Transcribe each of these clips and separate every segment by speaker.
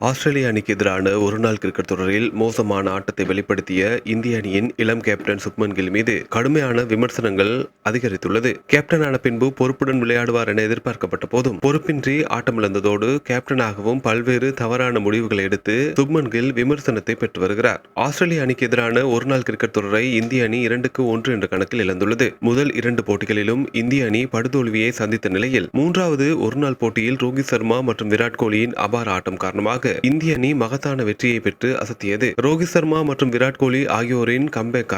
Speaker 1: ஆஸ்திரேலிய அணிக்கு எதிரான ஒருநாள் கிரிக்கெட் தொடரில் மோசமான ஆட்டத்தை வெளிப்படுத்திய இந்திய அணியின் இளம் கேப்டன் சுப்மன் கில் மீது கடுமையான விமர்சனங்கள் அதிகரித்துள்ளது. கேப்டனான பின்பு பொறுப்புடன் விளையாடுவார் என எதிர்பார்க்கப்பட்ட போதும் பொறுப்பின்றி ஆட்டமிழந்ததோடு கேப்டனாகவும் பல்வேறு தவறான முடிவுகளை எடுத்து சுப்மன் கில் விமர்சனத்தை பெற்று வருகிறார். ஆஸ்திரேலிய அணிக்கு எதிரான ஒருநாள் கிரிக்கெட் தொடரை இந்திய அணி 2-1 என்ற கணக்கில் இழந்துள்ளது. முதல் 2 போட்டிகளிலும் இந்திய அணி படுதோல்வியை சந்தித்த நிலையில் மூன்றாவது ஒருநாள் போட்டியில் ரோஹித் சர்மா மற்றும் விராட் கோலியின் அபார ஆட்டம் காரணமாக இந்திய அணி மகத்தான வெற்றியை பெற்று அசத்தியது. ரோஹித் சர்மா மற்றும் விராட் கோலி ஆகியோரின் கம்பேக்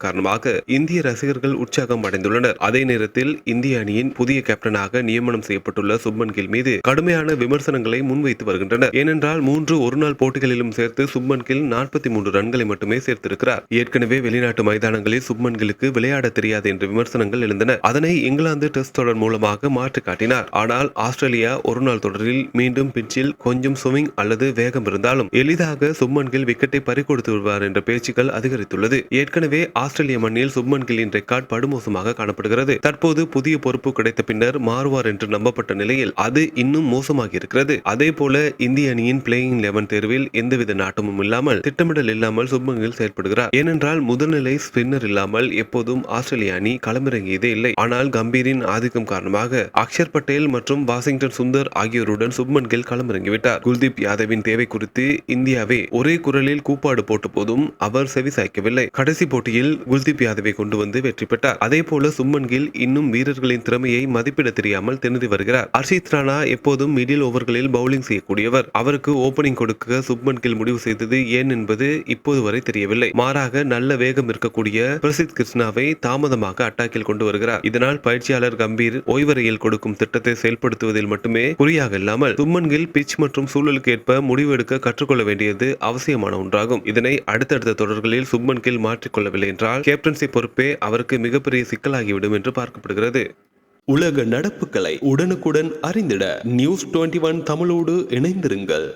Speaker 1: காரணமாக இந்திய ரசிகர்கள் உற்சாகம் அடைந்துள்ளனர். அதே நேரத்தில் இந்திய அணியின் புதிய கேப்டனாக நியமனம் செய்யப்பட்டுள்ள சுப்மன் கில் மீது கடுமையான விமர்சனங்களை முன்வைத்து வருகின்றனர். ஏனென்றால் 3 ஒருநாள் போட்டிகளிலும் சேர்த்து சுப்மன் கில் 43 ரன்களை மட்டுமே சேர்த்திருக்கிறார். ஏற்கனவே வெளிநாட்டு மைதானங்களில் சுப்மன் கில்லுக்கு விளையாட தெரியாது என்ற விமர்சனங்கள் எழுந்தன. அதனை இங்கிலாந்து டெஸ்ட் தொடர் மூலமாக மாற்றி காட்டினார். ஆனால் ஆஸ்திரேலியா ஒருநாள் தொடரில் மீண்டும் பிட்சில் கொஞ்சம் ஸ்விங் அல்லது வேகம் இருந்தாலும் எளிதாக சுப்மன் கில் விக்கெட்டை பறிகொடுத்து விடுவார் என்ற பேச்சுக்கள் அதிகரித்துள்ளது. ஏற்கனவே ஆஸ்திரேலிய மண்ணில் சுப்மன் கில்லின் ரெக்கார்ட் படுமோசமாக காணப்படுகிறது. தற்போது புதிய பொறுப்பு கிடைத்த பின்னர் மாறுவார் என்று நம்பப்பட்ட நிலையில் அது இன்னும் மோசமாகி இருக்கிறது. அதே போல இந்திய அணியின் பிளேயிங் 11 தேர்வில் எந்தவித நாட்டமும் இல்லாமல் திட்டமிடல் இல்லாமல் சுப்மன் கில் செயல்படுகிறார். ஏனென்றால் முதல்நிலை ஸ்பின்னர் இல்லாமல் எப்போதும் ஆஸ்திரேலிய அணி களமிறங்கியதே இல்லை. ஆனால் கம்பீரின் ஆதிக்கம் காரணமாக அக்ஷர் பட்டேல் மற்றும் வாஷிங்டன் சுந்தர் ஆகியோருடன் சுப்மன் கில் களமிறங்கிவிட்டார். குல்தீப் யாதவின் தேவை குறித்து இந்தியாவே ஒரே குரலில் கூப்பாடு போட்ட போதும் அவர் செவிசாய்க்கவில்லை. கடைசி போட்டியில் குல்தீப் யாதவை கொண்டு வந்து வெற்றி பெற்றார். அதே போல சுப்மன் கில் இன்னும் வீரர்களின் திறமையை மதிப்பிட தெரியாமல் திணறி வருகிறார். ஹர்ஷித் ராணா எப்போதும் மிடில் ஓவர்களில் பவுலிங் செய்யக்கூடியவர். அவருக்கு ஓபனிங் கொடுக்க சுப்மன் கில் முடிவு செய்தது ஏன் என்பது இப்போது வரை தெரியவில்லை. மாறாக நல்ல வேகம் இருக்கக்கூடிய பிரசித் கிருஷ்ணாவை தாமதமாக அட்டாக்கில் கொண்டு வருகிறார். இதனால் பயிற்சியாளர் கம்பீர் ஓய்வறையில் கொடுக்கும் திட்டத்தை செயல்படுத்துவதில் மட்டுமே குறியாக இல்லாமல் சுப்மன் கில் பிட்ச் மற்றும் சூழலுக்கு ஏற்ப முடிவு எடுக்க கற்றுக்கொள்ள வேண்டியது அவசியமான ஒன்றாகும். இதனை அடுத்தடுத்த தொடர்களில் சுப்மன் கில் மாற்றிக்கொள்ளவில்லை என்றால் கேப்டன்சி பொறுப்பே அவருக்கு மிகப்பெரிய சிக்கலாகிவிடும் என்று பார்க்கப்படுகிறது.
Speaker 2: உலக நடப்புகளை உடனுக்குடன் அறிந்திட News 21 தமிழோடு இணைந்திருங்கள்.